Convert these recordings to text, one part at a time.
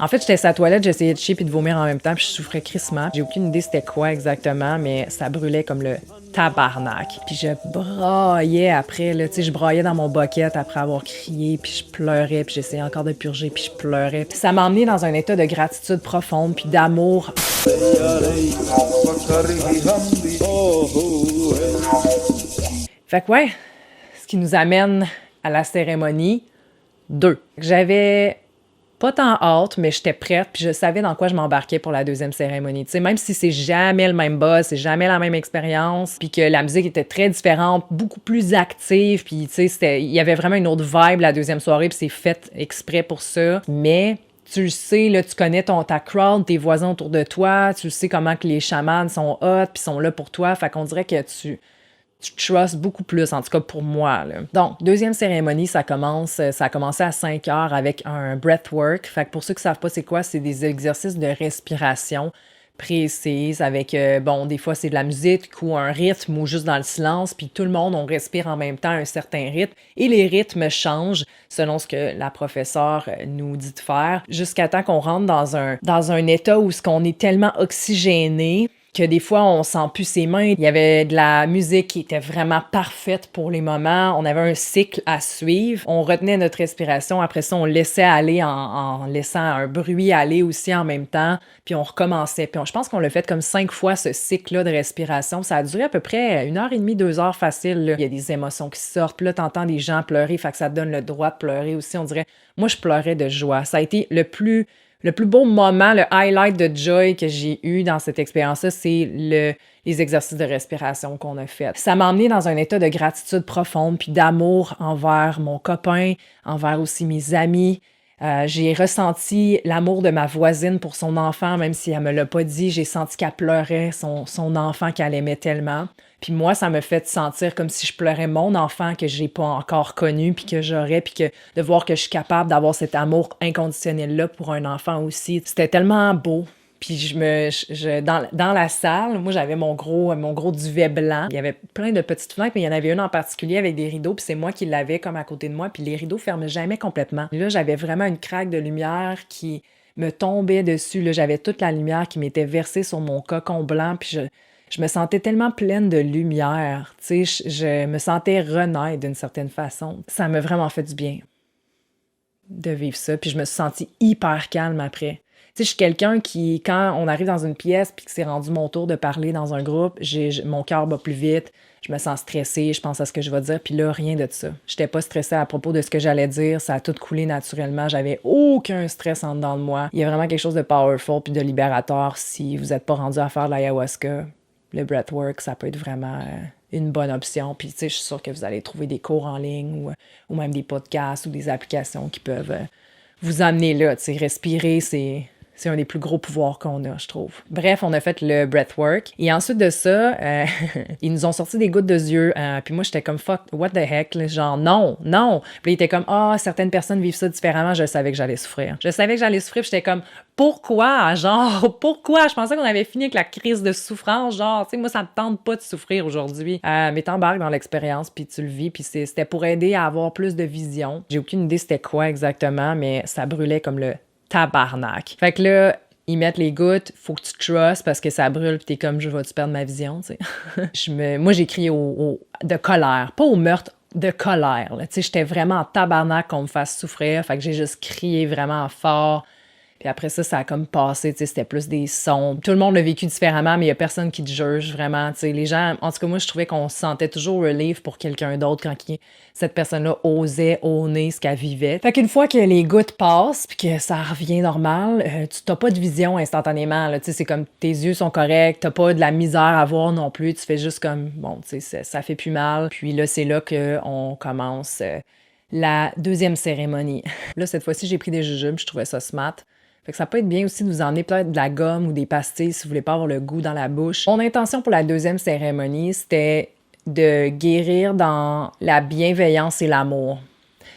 En fait, j'étais sur la toilette, j'essayais de chier puis de vomir en même temps, puis je souffrais crissement. J'ai aucune idée c'était quoi exactement, mais ça brûlait comme le tabarnak. Puis je braillais après, là, tu sais, je braillais dans mon bucket après avoir crié, puis je pleurais, puis j'essayais encore de purger, puis je pleurais. Puis ça m'a emmené dans un état de gratitude profonde, puis d'amour. Fait que ouais, ce qui nous amène à la cérémonie 2. J'avais pas tant hâte, mais j'étais prête, puis je savais dans quoi je m'embarquais pour la deuxième cérémonie. Tu sais, même si c'est jamais le même buzz, c'est jamais la même expérience, puis que la musique était très différente, beaucoup plus active, puis tu sais, il y avait vraiment une autre vibe la deuxième soirée, puis c'est fait exprès pour ça. Mais tu le sais, là, tu connais ta crowd, tes voisins autour de toi, tu sais comment que les chamans sont hot, puis sont là pour toi, fait qu'on dirait que tu trust beaucoup plus, en tout cas pour moi, là. Donc, deuxième cérémonie, ça a commencé à 5 heures avec un breathwork. Fait que pour ceux qui savent pas c'est quoi, c'est des exercices de respiration précises avec, des fois c'est de la musique ou un rythme ou juste dans le silence, puis tout le monde, on respire en même temps un certain rythme et les rythmes changent selon ce que la professeure nous dit de faire jusqu'à temps qu'on rentre dans un état où ce qu'on est tellement oxygéné que des fois, on sent plus ses mains. Il y avait de la musique qui était vraiment parfaite pour les moments. On avait un cycle à suivre. On retenait notre respiration. Après ça, on laissait aller en laissant un bruit aller aussi en même temps. Puis on recommençait. Puis je pense qu'on l'a fait comme 5 fois, ce cycle-là de respiration. Ça a duré à peu près 1h30, 2 heures facile, là. Il y a des émotions qui sortent. Puis là, t'entends des gens pleurer. Fait que ça te donne le droit de pleurer aussi. On dirait, moi, je pleurais de joie. Ça a été le plus beau moment, le highlight de joy que j'ai eu dans cette expérience-là, c'est les exercices de respiration qu'on a fait. Ça m'a emmené dans un état de gratitude profonde puis d'amour envers mon copain, envers aussi mes amis. J'ai ressenti l'amour de ma voisine pour son enfant, même si elle me l'a pas dit. J'ai senti qu'elle pleurait son enfant qu'elle aimait tellement. Puis moi, ça me fait sentir comme si je pleurais mon enfant que j'ai pas encore connu, puis que j'aurais, puis que de voir que je suis capable d'avoir cet amour inconditionnel-là pour un enfant aussi. C'était tellement beau. Puis dans la salle, moi, j'avais mon gros duvet blanc. Il y avait plein de petites fenêtres, mais il y en avait une en particulier avec des rideaux, puis c'est moi qui l'avais comme à côté de moi, puis les rideaux fermaient jamais complètement. Et là, j'avais vraiment une craque de lumière qui me tombait dessus. Là, j'avais toute la lumière qui m'était versée sur mon cocon blanc, puis je me sentais tellement pleine de lumière. Tu sais, je me sentais renaître d'une certaine façon. Ça m'a vraiment fait du bien de vivre ça, puis je me suis sentie hyper calme après. Tu sais, je suis quelqu'un qui, quand on arrive dans une pièce puis que c'est rendu mon tour de parler dans un groupe, mon cœur bat plus vite, je me sens stressée, je pense à ce que je vais dire, puis là, rien de ça. J'étais pas stressée à propos de ce que j'allais dire, ça a tout coulé naturellement, j'avais aucun stress en dedans de moi. Il y a vraiment quelque chose de powerful puis de libérateur si vous êtes pas rendu à faire de l'ayahuasca. Le breathwork, ça peut être vraiment une bonne option. Puis, tu sais, je suis sûre que vous allez trouver des cours en ligne ou même des podcasts ou des applications qui peuvent vous amener là. Tu sais, respirer, c'est un des plus gros pouvoirs qu'on a, je trouve. Bref, on a fait le breathwork. Et ensuite de ça, ils nous ont sorti des gouttes de yeux. Puis moi, j'étais comme, fuck, what the heck? Là, genre, non. Puis ils étaient comme, certaines personnes vivent ça différemment. Je savais que j'allais souffrir. Puis j'étais comme, pourquoi? Genre, pourquoi? Je pensais qu'on avait fini avec la crise de souffrance. Genre, tu sais, moi, ça me tente pas de souffrir aujourd'hui. Mais t'embarques dans l'expérience, puis tu le vis. Puis c'était pour aider à avoir plus de vision. J'ai aucune idée c'était quoi exactement, mais ça brûlait comme le tabarnak. Fait que là, ils mettent les gouttes, faut que tu trustes parce que ça brûle pis t'es comme, je vais-tu perdre ma vision, tu sais. Moi, j'ai crié de colère, pas au meurtre, de colère, là. Tu sais, j'étais vraiment en tabarnak qu'on me fasse souffrir, fait que j'ai juste crié vraiment fort. Puis après ça, ça a comme passé, tu sais, c'était plus des sons. Tout le monde l'a vécu différemment, mais il y a personne qui te juge vraiment, tu sais. Les gens, en tout cas, moi, je trouvais qu'on se sentait toujours relief pour quelqu'un d'autre quand cette personne-là osait owner ce qu'elle vivait. Fait qu'une fois que les gouttes passent, puis que ça revient normal, tu t'as pas de vision instantanément, là, tu sais, c'est comme tes yeux sont corrects, t'as pas de la misère à voir non plus, tu fais juste comme, bon, tu sais, ça fait plus mal. Puis là, c'est là qu'on commence la deuxième cérémonie. Là, cette fois-ci, j'ai pris des jujubes, je trouvais ça smart. Fait que ça peut être bien aussi de vous emmener peut-être de la gomme ou des pastilles si vous voulez pas avoir le goût dans la bouche. Mon intention pour la deuxième cérémonie, c'était de guérir dans la bienveillance et l'amour.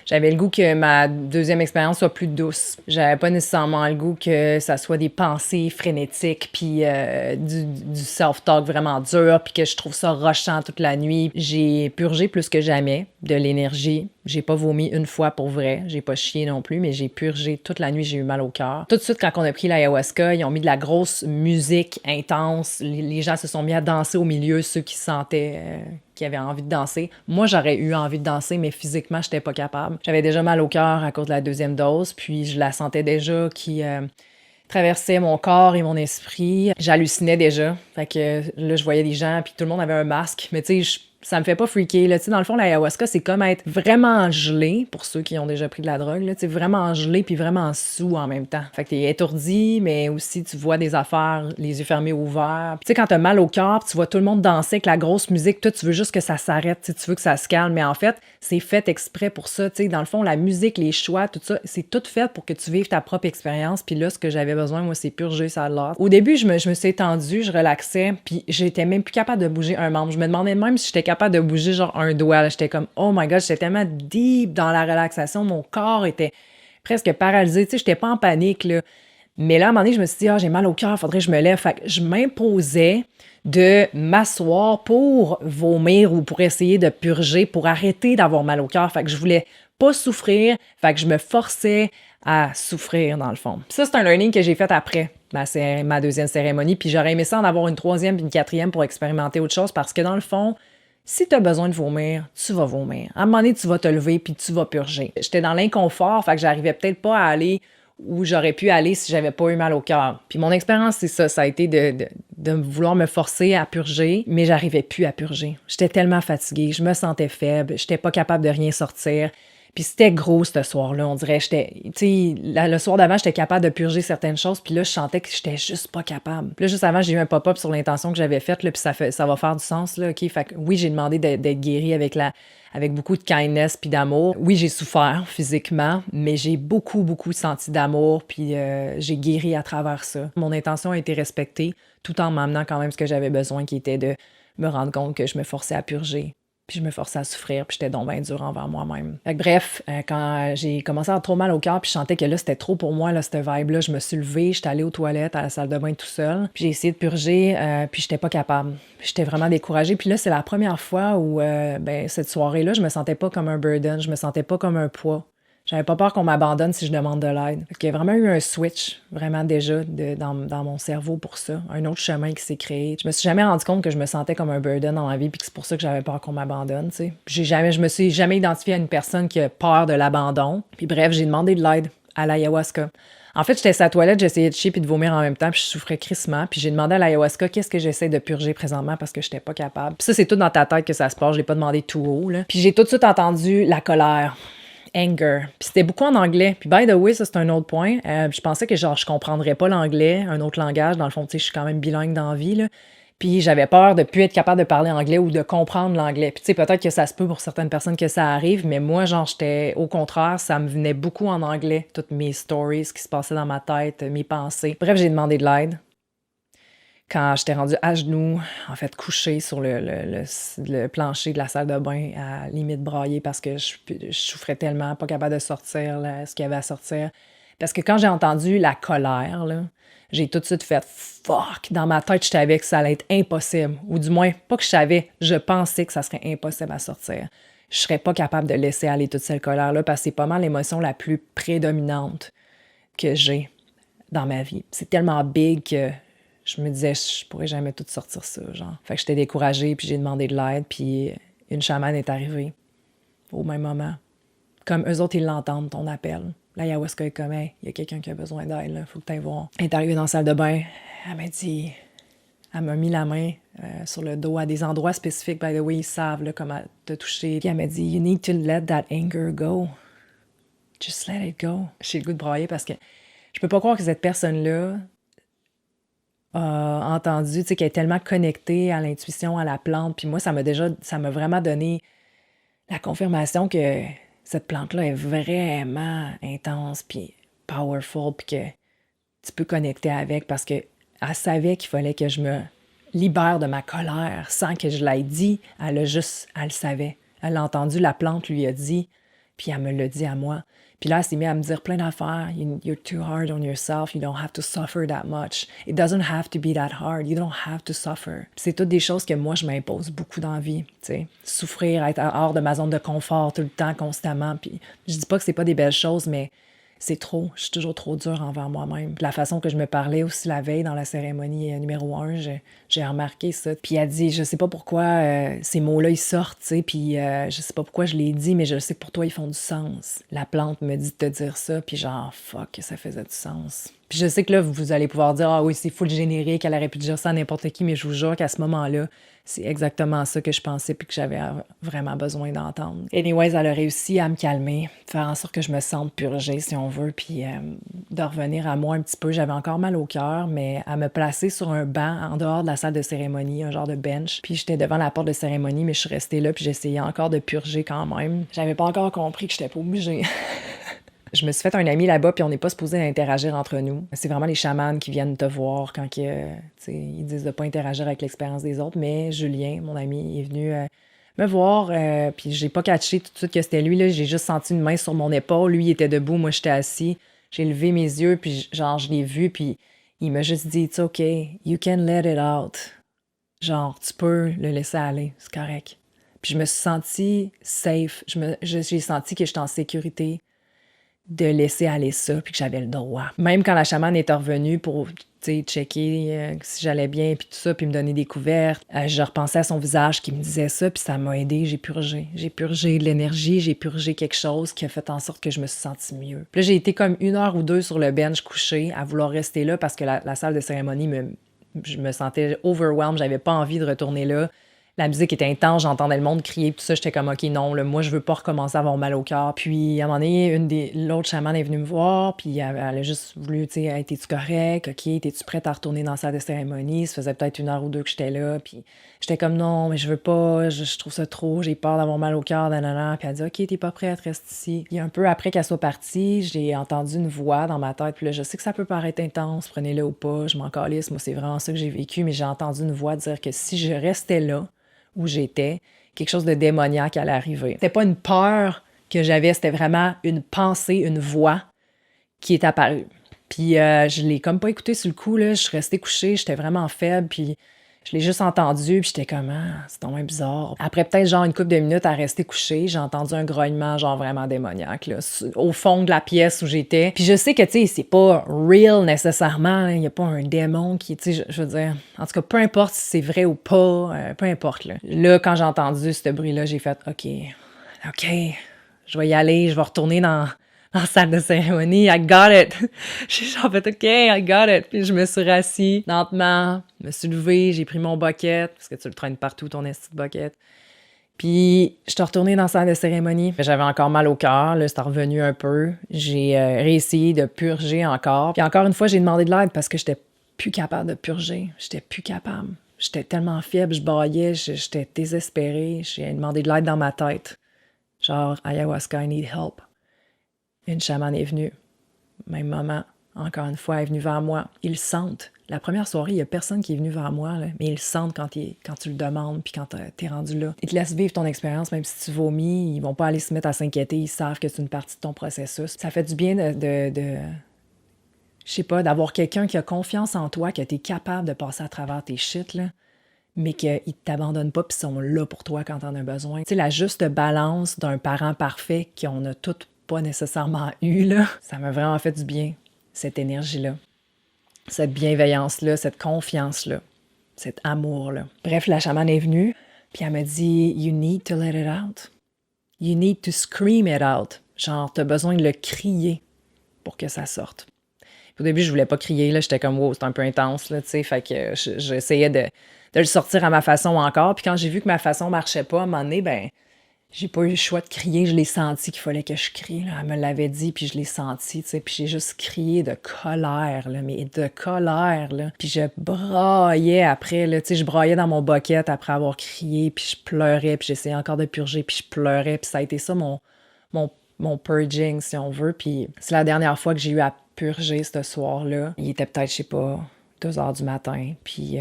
J'avais le goût que ma deuxième expérience soit plus douce. J'avais pas nécessairement le goût que ça soit des pensées frénétiques, puis du self-talk vraiment dur, puis que je trouve ça rushant toute la nuit. J'ai purgé plus que jamais de l'énergie. J'ai pas vomi une fois pour vrai. J'ai pas chié non plus, mais j'ai purgé toute la nuit. J'ai eu mal au cœur. Tout de suite, quand on a pris l'ayahuasca, ils ont mis de la grosse musique intense. Les gens se sont mis à danser au milieu, ceux qui se sentaient... qui avaient envie de danser. Moi, j'aurais eu envie de danser, mais physiquement, j'étais pas capable. J'avais déjà mal au cœur à cause de la deuxième dose, puis je la sentais déjà qui traversait mon corps et mon esprit. J'hallucinais déjà. Fait que là, je voyais des gens, puis tout le monde avait un masque. Mais tu sais, ça me fait pas freaker. Là. Tu sais, dans le fond, l'ayahuasca, c'est comme être vraiment gelé, pour ceux qui ont déjà pris de la drogue. Là. Tu sais, vraiment gelé puis vraiment sous en même temps. Fait que t'es étourdi, mais aussi tu vois des affaires, les yeux fermés ouverts. Tu sais, quand t'as mal au cœur, tu vois tout le monde danser avec la grosse musique. Toi, tu veux juste que ça s'arrête. Tu veux que ça se calme. Mais en fait, c'est fait exprès pour ça. Tu sais, dans le fond, la musique, les choix, tout ça, c'est tout fait pour que tu vives ta propre expérience. Puis là, ce que j'avais besoin, moi, c'est purger ça de l'art. Au début, je me suis étendue, je relaxais, puis j'étais même plus capable de bouger un membre. Je me demandais même si j'étais capable de bouger genre un doigt. J'étais comme, oh my God, j'étais tellement deep dans la relaxation. Mon corps était presque paralysé. Tu sais, j'étais pas en panique, là. Mais là, à un moment donné, je me suis dit, j'ai mal au cœur, faudrait que je me lève. Fait que je m'imposais de m'asseoir pour vomir ou pour essayer de purger, pour arrêter d'avoir mal au cœur. Fait que je voulais pas souffrir. Fait que je me forçais à souffrir, dans le fond. Puis ça, c'est un learning que j'ai fait après ma deuxième cérémonie. Puis j'aurais aimé ça en avoir une troisième puis une quatrième pour expérimenter autre chose parce que dans le fond, si tu as besoin de vomir, tu vas vomir. À un moment donné, tu vas te lever puis tu vas purger. J'étais dans l'inconfort, fait que j'arrivais peut-être pas à aller où j'aurais pu aller si j'avais pas eu mal au cœur. Puis mon expérience, c'est ça. Ça a été de vouloir me forcer à purger, mais j'arrivais plus à purger. J'étais tellement fatiguée, je me sentais faible, j'étais pas capable de rien sortir. Puis c'était gros ce soir-là, on dirait. Tu sais, le soir d'avant, j'étais capable de purger certaines choses, puis là, je sentais que j'étais juste pas capable. Puis là, juste avant, j'ai eu un pop-up sur l'intention que j'avais faite, là, puis ça va faire du sens, là, OK? Fait que oui, j'ai demandé d'être guérie avec beaucoup de kindness puis d'amour. Oui, j'ai souffert physiquement, mais j'ai beaucoup, beaucoup senti d'amour, puis j'ai guéri à travers ça. Mon intention a été respectée, tout en m'amenant quand même ce que j'avais besoin, qui était de me rendre compte que je me forçais à purger. Puis je me forçais à souffrir, puis j'étais donc bien dure envers moi-même. Fait que bref, quand j'ai commencé à avoir trop mal au cœur, puis je sentais que là, c'était trop pour moi, là, cette vibe-là, je me suis levée, j'étais allée aux toilettes, à la salle de bain tout seul, puis j'ai essayé de purger, puis j'étais pas capable. J'étais vraiment découragée. Puis là, c'est la première fois où, cette soirée-là, je me sentais pas comme un burden, je me sentais pas comme un poids. J'avais pas peur qu'on m'abandonne si je demande de l'aide. Il y a vraiment eu un switch, vraiment déjà, dans mon cerveau pour ça. Un autre chemin qui s'est créé. Je me suis jamais rendu compte que je me sentais comme un burden dans la vie puis que c'est pour ça que j'avais peur qu'on m'abandonne, tu sais. Je me suis jamais identifiée à une personne qui a peur de l'abandon. Puis bref, j'ai demandé de l'aide à l'ayahuasca. En fait, j'étais sur la toilette, j'essayais de chier puis de vomir en même temps, puis je souffrais crissement. Puis j'ai demandé à l'ayahuasca qu'est-ce que j'essaie de purger présentement parce que j'étais pas capable. Puis ça, c'est tout dans ta tête que ça se passe. Je l'ai pas demandé tout haut, là. Puis j'ai tout de suite entendu la colère. Anger. Puis c'était beaucoup en anglais. Puis by the way, ça c'est un autre point. Je pensais que genre je comprendrais pas l'anglais, un autre langage. Dans le fond, tu sais, je suis quand même bilingue dans la vie, là. Puis j'avais peur de plus être capable de parler anglais ou de comprendre l'anglais. Puis tu sais, peut-être que ça se peut pour certaines personnes que ça arrive, mais moi, genre, j'étais au contraire, ça me venait beaucoup en anglais, toutes mes stories, ce qui se passait dans ma tête, mes pensées. Bref, j'ai demandé de l'aide. Quand j'étais rendue à genoux, en fait, couchée sur le plancher de la salle de bain, à limite brailler parce que je souffrais tellement, pas capable de sortir là, ce qu'il y avait à sortir. Parce que quand j'ai entendu la colère, là, j'ai tout de suite fait « fuck ». Dans ma tête, je savais que ça allait être impossible. Ou du moins, pas que je savais, je pensais que ça serait impossible à sortir. Je serais pas capable de laisser aller toute cette colère-là parce que c'est pas mal l'émotion la plus prédominante que j'ai dans ma vie. C'est tellement big que je me disais, je pourrais jamais tout sortir ça, genre. Fait que j'étais découragée, puis j'ai demandé de l'aide, puis une chamane est arrivée au même moment. Comme eux autres, ils l'entendent, ton appel. L'ayahuasca est comme, hey, il y a quelqu'un qui a besoin d'aide, là, faut que tu ailles voir. Elle est arrivée dans la salle de bain, elle m'a mis la main sur le dos à des endroits spécifiques, by the way, ils savent là, comment te toucher. Puis elle m'a dit, you need to let that anger go. Just let it go. J'ai le goût de brailler parce que je peux pas croire que cette personne-là a entendu, tu sais, qu'elle est tellement connectée à l'intuition, à la plante. Puis moi, ça m'a vraiment donné la confirmation que cette plante-là est vraiment intense, puis powerful, puis que tu peux connecter avec parce qu'elle savait qu'il fallait que je me libère de ma colère sans que je l'aie dit. Elle le savait. Elle a entendu, la plante lui a dit. Puis elle me l'a dit à moi. Puis là, elle s'est mise à me dire plein d'affaires. You're too hard on yourself. You don't have to suffer that much. It doesn't have to be that hard. You don't have to suffer. Puis c'est toutes des choses que moi, je m'impose beaucoup dans la vie. T'sais. Souffrir, être hors de ma zone de confort tout le temps, constamment. Puis je dis pas que c'est pas des belles choses, mais c'est trop. Je suis toujours trop dure envers moi-même. Puis la façon que je me parlais aussi la veille dans la cérémonie numéro 1, j'ai remarqué ça. Puis elle dit, je sais pas pourquoi ces mots-là, ils sortent, tu sais, puis je sais pas pourquoi je les dis, mais je sais que pour toi, ils font du sens. La plante me dit de te dire ça, puis genre, fuck, ça faisait du sens. Puis je sais que là, vous allez pouvoir dire, ah oui, c'est full générique, elle aurait pu dire ça à n'importe qui, mais je vous jure qu'à ce moment-là, c'est exactement ça que je pensais puis que j'avais vraiment besoin d'entendre. Anyways, elle a réussi à me calmer, faire en sorte que je me sente purgée, si on veut, puis de revenir à moi un petit peu. J'avais encore mal au cœur, mais à me placer sur un banc en dehors de la salle de cérémonie, un genre de bench. Puis j'étais devant la porte de cérémonie, mais je suis restée là, puis j'essayais encore de purger quand même. J'avais pas encore compris que j'étais pas obligée. Je me suis fait un ami là-bas, puis on n'est pas supposé interagir entre nous. C'est vraiment les chamans qui viennent te voir quand ils disent de ne pas interagir avec l'expérience des autres. Mais Julien, mon ami, est venu me voir, puis j'ai pas catché tout de suite que c'était lui. Là. J'ai juste senti une main sur mon épaule. Lui, il était debout, moi, j'étais assis. J'ai levé mes yeux, puis genre, je l'ai vu, puis il m'a juste dit « It's okay, you can let it out. » Genre, tu peux le laisser aller, c'est correct. Puis je me suis sentie safe. J'ai senti que j'étais en sécurité de laisser aller ça, puis que j'avais le droit. Même quand la chamane est revenue pour checker si j'allais bien, puis tout ça, puis me donner des couvertes, je repensais à son visage qui me disait ça, puis ça m'a aidé, j'ai purgé. J'ai purgé de l'énergie, j'ai purgé quelque chose qui a fait en sorte que je me suis sentie mieux. Puis là, j'ai été comme 1 heure ou 2 sur le bench couché, à vouloir rester là, parce que la salle de cérémonie, je me sentais overwhelmed, j'avais pas envie de retourner là. La musique était intense, j'entendais le monde crier, tout ça, j'étais comme, OK, non, là, moi, je veux pas recommencer à avoir mal au cœur. Puis, à un moment donné, l'autre chamane est venue me voir, puis elle a juste voulu, tu sais, hey, t'es-tu correct? OK, t'es-tu prête à retourner dans la salle de cérémonie? Ça faisait peut-être 1 heure ou 2 que j'étais là, puis j'étais comme, non, mais je veux pas, je trouve ça trop, j'ai peur d'avoir mal au cœur, nanana. Puis elle dit, OK, t'es pas prête, reste ici. Puis un peu après qu'elle soit partie, j'ai entendu une voix dans ma tête, puis là, je sais que ça peut paraître intense, prenez-le ou pas, je m'en calisse, moi, c'est vraiment ça que j'ai vécu, mais j'ai entendu une voix dire que si je restais là, où j'étais, quelque chose de démoniaque allait arriver. C'était pas une peur que j'avais, c'était vraiment une pensée, une voix qui est apparue. Puis je l'ai comme pas écouté sur le coup, là, je suis restée couchée, j'étais vraiment faible, puis je l'ai juste entendu, puis j'étais comme, ah, c'est tellement bizarre. Après peut-être genre une couple de minutes à rester couchée, j'ai entendu un grognement genre vraiment démoniaque, là, au fond de la pièce où j'étais. Puis je sais que, tu sais, c'est pas real nécessairement, il y a pas un démon qui, tu sais, je veux dire, en tout cas, peu importe si c'est vrai ou pas, peu importe, là. Là, quand j'ai entendu ce bruit-là, j'ai fait, OK, je vais y aller, je vais retourner dans la salle de cérémonie, I got it. J'ai genre fait, OK, I got it. Puis je me suis rassis lentement, me suis levée, j'ai pris mon bucket, parce que tu le traînes partout, ton esti de bucket. Puis je suis retournée dans la salle de cérémonie. J'avais encore mal au cœur, là, c'était revenu un peu. J'ai réessayé de purger encore. Puis encore une fois, j'ai demandé de l'aide parce que j'étais plus capable de purger. J'étais plus capable. J'étais tellement faible, je braillais, j'étais désespérée. J'ai demandé de l'aide dans ma tête. Genre, ayahuasca, I need help. Une chamane est venue. Même moment, encore une fois, elle est venue vers moi. Ils le sentent. La première soirée, il n'y a personne qui est venu vers moi, là, mais ils le sentent quand tu le demandes puis quand t'es rendu là. Ils te laissent vivre ton expérience, même si tu vomis. Ils vont pas aller se mettre à s'inquiéter. Ils savent que c'est une partie de ton processus. Ça fait du bien je sais pas, d'avoir quelqu'un qui a confiance en toi, que tu es capable de passer à travers tes shit, là, mais qu'ils ne t'abandonnent pas puis sont là pour toi quand t'en as besoin. Tu sais, la juste balance d'un parent parfait qu'on a toutes pas nécessairement eu, là, ça m'a vraiment fait du bien, cette énergie-là, cette bienveillance-là, cette confiance-là, cet amour-là. Bref, la chamane est venue, puis elle m'a dit « You need to let it out. You need to scream it out. » Genre, t'as besoin de le crier pour que ça sorte. Puis au début, je voulais pas crier, là, j'étais comme « Wow, c'est un peu intense, là, tu sais, fait que j'essayais de le sortir à ma façon encore. Puis quand j'ai vu que ma façon marchait pas, à un moment donné, ben j'ai pas eu le choix de crier. Je l'ai senti qu'il fallait que je crie, là. Elle me l'avait dit, puis je l'ai senti, tu sais. Puis j'ai juste crié de colère, là, mais de colère, là. Puis je braillais après, là, tu sais, je braillais dans mon bucket après avoir crié, puis je pleurais, puis j'essayais encore de purger, puis je pleurais. Puis ça a été ça mon purging, si on veut. Puis c'est la dernière fois que j'ai eu à purger ce soir-là. Il était peut-être, je sais pas, 2 heures du matin. Puis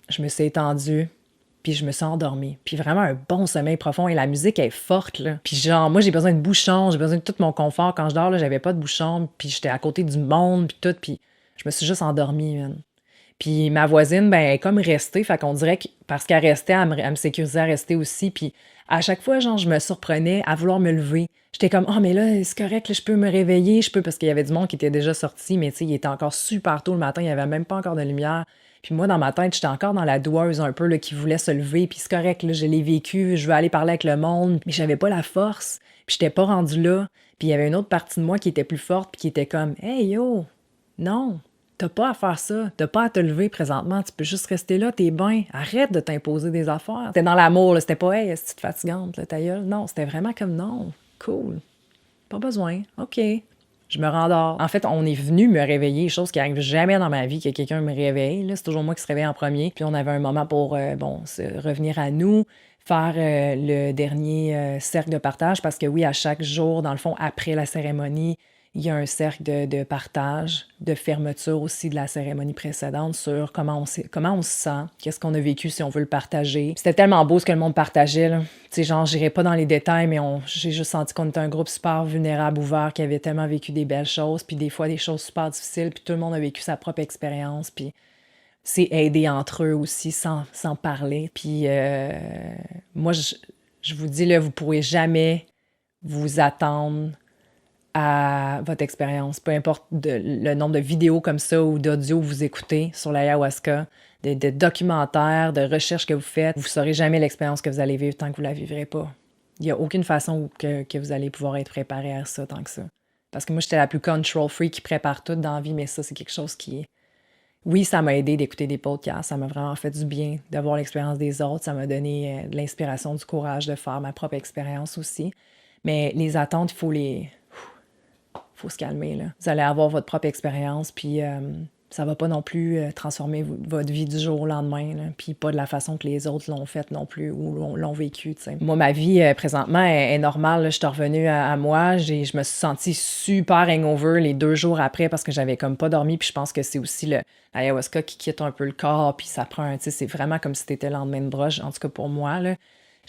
je me suis étendue puis je me suis endormie. Puis vraiment un bon sommeil profond, et la musique est forte, là. Puis genre, moi, j'ai besoin de bouchons, j'ai besoin de tout mon confort. Quand je dors, là, j'avais pas de bouchons, puis j'étais à côté du monde, puis tout, puis je me suis juste endormie, man. Puis ma voisine, ben, elle est comme restée, fait qu'on dirait que parce qu'elle restait, elle me sécurisait à rester aussi, puis à chaque fois, genre, je me surprenais à vouloir me lever. J'étais comme, ah, mais là, c'est correct, là, je peux me réveiller, je peux, parce qu'il y avait du monde qui était déjà sorti, mais tu sais, il était encore super tôt le matin, il y avait même pas encore de lumière. Puis moi, dans ma tête, j'étais encore dans la doueuse un peu, là, qui voulait se lever, puis c'est correct, là, je l'ai vécu, je veux aller parler avec le monde, mais j'avais pas la force, puis j'étais pas rendue là. Puis il y avait une autre partie de moi qui était plus forte, puis qui était comme, hey yo, non, t'as pas à faire ça, t'as pas à te lever présentement, tu peux juste rester là, t'es bien, arrête de t'imposer des affaires. C'était dans l'amour, là, c'était pas, hey, est-ce que tu te fatigante, là, ta gueule? Non, c'était vraiment comme, non, cool, pas besoin, ok. Je me rendors. En fait, on est venu me réveiller, chose qui arrive jamais dans ma vie que quelqu'un me réveille. Là, c'est toujours moi qui se réveille en premier. Puis on avait un moment pour revenir à nous, faire le dernier cercle de partage, parce que oui, à chaque jour, dans le fond, après la cérémonie, il y a un cercle de partage, de fermeture aussi de la cérémonie précédente sur comment on se sent, qu'est-ce qu'on a vécu si on veut le partager. Puis c'était tellement beau ce que le monde partageait, là. Tu sais, genre, j'irai pas dans les détails, mais j'ai juste senti qu'on était un groupe super vulnérable, ouvert, qui avait tellement vécu des belles choses, puis des fois des choses super difficiles, puis tout le monde a vécu sa propre expérience, puis c'est aider entre eux aussi sans parler. Puis moi, je vous dis, là, vous pourrez jamais vous attendre à votre expérience, peu importe le nombre de vidéos comme ça ou d'audio que vous écoutez sur l'ayahuasca, de documentaires, de recherches que vous faites, vous ne saurez jamais l'expérience que vous allez vivre tant que vous ne la vivrez pas. Il n'y a aucune façon que vous allez pouvoir être préparé à ça tant que ça. Parce que moi, j'étais la plus control freak qui prépare tout dans la vie, mais ça, c'est quelque chose qui est... Oui, ça m'a aidé d'écouter des podcasts, ça m'a vraiment fait du bien d'avoir l'expérience des autres, ça m'a donné de l'inspiration, du courage de faire ma propre expérience aussi. Mais les attentes, faut se calmer, là. Vous allez avoir votre propre expérience, puis ça va pas non plus transformer votre vie du jour au lendemain, là, puis pas de la façon que les autres l'ont faite non plus ou l'ont vécu, tu sais. Moi, ma vie, présentement, est normale, là. Je suis revenue à moi. Je me suis sentie super hangover les 2 jours après parce que j'avais comme pas dormi, puis je pense que c'est aussi l'ayahuasca qui quitte un peu le corps, puis ça prend tu sais, c'est vraiment comme si t'étais le lendemain de broche, en tout cas pour moi, là.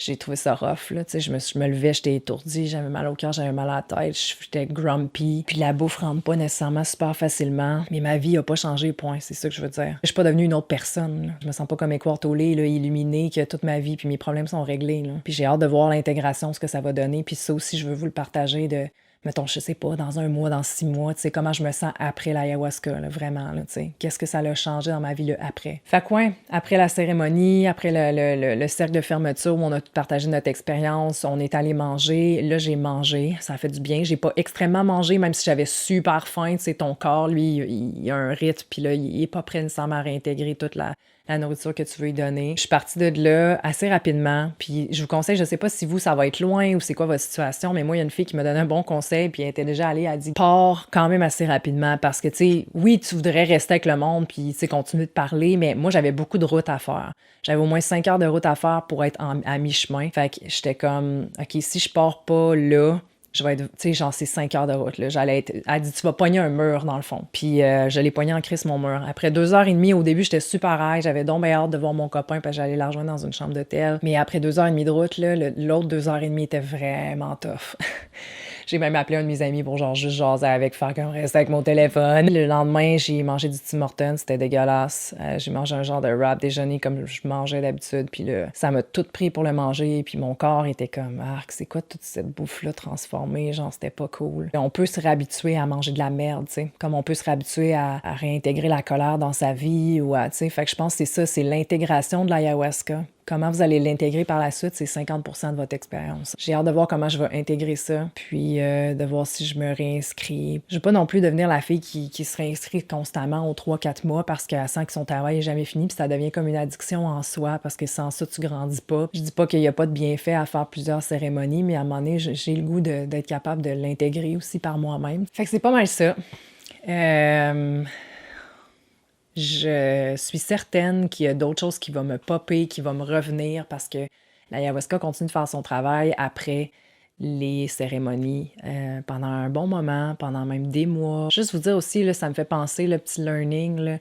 J'ai trouvé ça rough, là, tu sais, je me levais, j'étais étourdie, j'avais mal au cœur, j'avais mal à la tête, j'étais grumpy, puis la bouffe rentre pas nécessairement super facilement, mais ma vie a pas changé, point, c'est ça que je veux dire. Je suis pas devenue une autre personne, là. Je me sens pas comme Équarte là, illuminée, que toute ma vie, puis mes problèmes sont réglés, là. Puis j'ai hâte de voir l'intégration, ce que ça va donner, puis ça aussi, je veux vous le partager mettons, je sais pas, dans 1 mois, dans 6 mois, tu sais, comment je me sens après l'ayahuasca, là, vraiment, là, tu sais. Qu'est-ce que ça a changé dans ma vie, le après. Fait que ouais, après la cérémonie, après le cercle de fermeture où on a tout partagé notre expérience, on est allé manger. Là, j'ai mangé, ça a fait du bien. J'ai pas extrêmement mangé, même si j'avais super faim, tu sais, ton corps, lui, il a un rythme, puis là, il est pas prêt nécessairement à réintégrer toute la nourriture que tu veux lui donner. Je suis partie de là assez rapidement, puis je vous conseille, je sais pas si vous, ça va être loin ou c'est quoi votre situation, mais moi, il y a une fille qui m'a donné un bon conseil, puis elle était déjà allée, elle a dit, pars quand même assez rapidement, parce que, tu sais, oui, tu voudrais rester avec le monde, puis, tu sais, continuer de parler, mais moi, j'avais beaucoup de route à faire. J'avais au moins 5 heures de route à faire pour être à mi-chemin. Fait que j'étais comme, OK, si je pars pas là, je vais être, tu sais, genre, c'est 5 heures de route, là. Elle dit, tu vas pogner un mur, dans le fond. Puis je l'ai pogné en crise, mon mur. Après 2 heures et demie, au début, j'étais super high. J'avais donc bien hâte de voir mon copain, parce que j'allais la rejoindre dans une chambre d'hôtel. Mais après 2 heures et demie de route, là, l'autre 2 heures et demie était vraiment tough. J'ai même appelé un de mes amis pour genre juste jaser avec, faire comme rester avec mon téléphone. Le lendemain, j'ai mangé du Tim Hortons, c'était dégueulasse. J'ai mangé un genre de wrap déjeuner comme je mangeais d'habitude, puis là, ça m'a tout pris pour le manger, puis mon corps était comme, arc, c'est quoi toute cette bouffe-là transformée, genre c'était pas cool. On peut se réhabituer à manger de la merde, tu sais, comme on peut se réhabituer à réintégrer la colère dans sa vie, ou à, tu sais, fait que je pense que c'est ça, c'est l'intégration de l'ayahuasca. Comment vous allez l'intégrer par la suite, c'est 50% de votre expérience. J'ai hâte de voir comment je vais intégrer ça, puis de voir si je me réinscris. Je veux pas non plus devenir la fille qui se réinscrit constamment aux 3-4 mois parce qu'elle sent que son travail est jamais fini, puis ça devient comme une addiction en soi, parce que sans ça, tu grandis pas. Je dis pas qu'il y a pas de bienfait à faire plusieurs cérémonies, mais à un moment donné, j'ai le goût d'être capable de l'intégrer aussi par moi-même. Fait que c'est pas mal ça. Je suis certaine qu'il y a d'autres choses qui vont me popper, qui vont me revenir parce que l'ayahuasca continue de faire son travail après les cérémonies pendant un bon moment, pendant même des mois. Juste vous dire aussi, là, ça me fait penser, le petit learning, là,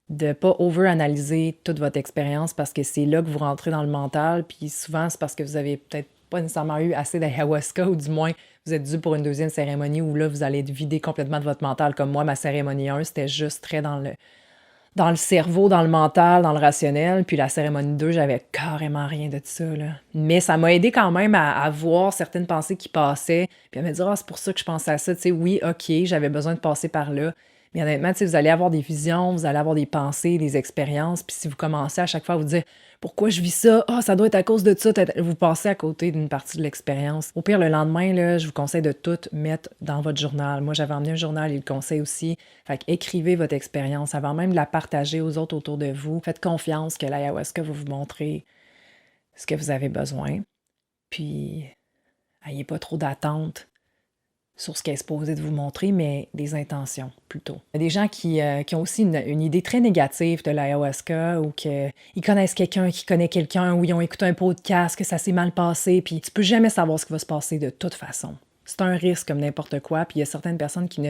de ne pas over-analyser toute votre expérience parce que c'est là que vous rentrez dans le mental, puis souvent, c'est parce que vous avez peut-être pas nécessairement eu assez d'ayahuasca, ou du moins, vous êtes dû pour une deuxième cérémonie où là, vous allez être vidé complètement de votre mental. Comme moi, ma cérémonie 1, c'était juste très dans le cerveau, dans le mental, dans le rationnel. Puis la cérémonie 2, j'avais carrément rien de ça, là. Mais ça m'a aidé quand même à voir certaines pensées qui passaient, puis à me dire, ah, c'est pour ça que je pensais à ça. Tu sais, oui, OK, j'avais besoin de passer par là. Mais honnêtement, tu sais, vous allez avoir des visions, vous allez avoir des pensées, des expériences. Puis si vous commencez à chaque fois à vous dire, pourquoi je vis ça? Ah, ça doit être à cause de ça. Vous passez à côté d'une partie de l'expérience. Au pire, le lendemain, là, je vous conseille de tout mettre dans votre journal. Moi, j'avais emmené un journal et le conseil aussi. Fait que écrivez votre expérience avant même de la partager aux autres autour de vous. Faites confiance que l'ayahuasca va vous montrer ce que vous avez besoin. Puis, n'ayez pas trop d'attentes sur ce qu'elle est supposée de vous montrer, mais des intentions plutôt. Il y a des gens qui ont aussi une idée très négative de l'ayahuasca ou qu'ils connaissent quelqu'un qui connaît quelqu'un ou ils ont écouté un podcast, que ça s'est mal passé, puis tu peux jamais savoir ce qui va se passer de toute façon. C'est un risque comme n'importe quoi, puis il y a certaines personnes qui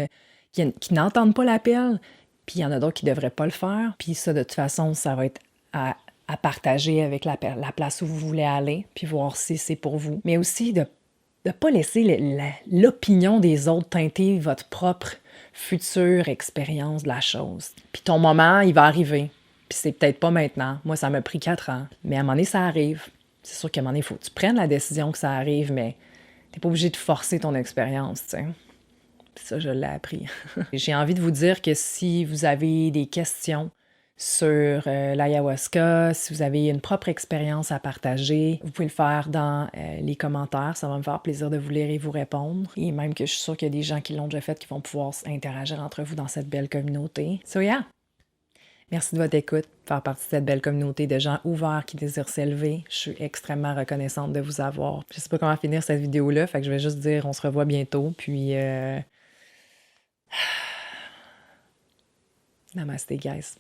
n'entendent pas l'appel, puis il y en a d'autres qui ne devraient pas le faire, puis ça, de toute façon, ça va être à partager avec la place où vous voulez aller, puis voir si c'est pour vous. Mais aussi de ne pas laisser l'opinion des autres teinter votre propre future expérience de la chose. Puis ton moment, il va arriver. Puis c'est peut-être pas maintenant. Moi, ça m'a pris 4 ans. Mais à un moment donné, ça arrive. C'est sûr qu'à un moment donné, il faut que tu prennes la décision que ça arrive, mais t'es pas obligé de forcer ton expérience, tu sais. Ça, je l'ai appris. J'ai envie de vous dire que si vous avez des questions sur l'ayahuasca, si vous avez une propre expérience à partager, vous pouvez le faire dans les commentaires. Ça va me faire plaisir de vous lire et vous répondre. Et même que je suis sûre qu'il y a des gens qui l'ont déjà fait qui vont pouvoir interagir entre vous dans cette belle communauté. So yeah! Merci de votre écoute, faire partie de cette belle communauté de gens ouverts qui désirent s'élever. Je suis extrêmement reconnaissante de vous avoir. Je sais pas comment finir cette vidéo-là, fait que je vais juste dire on se revoit bientôt. Puis Namaste, guys.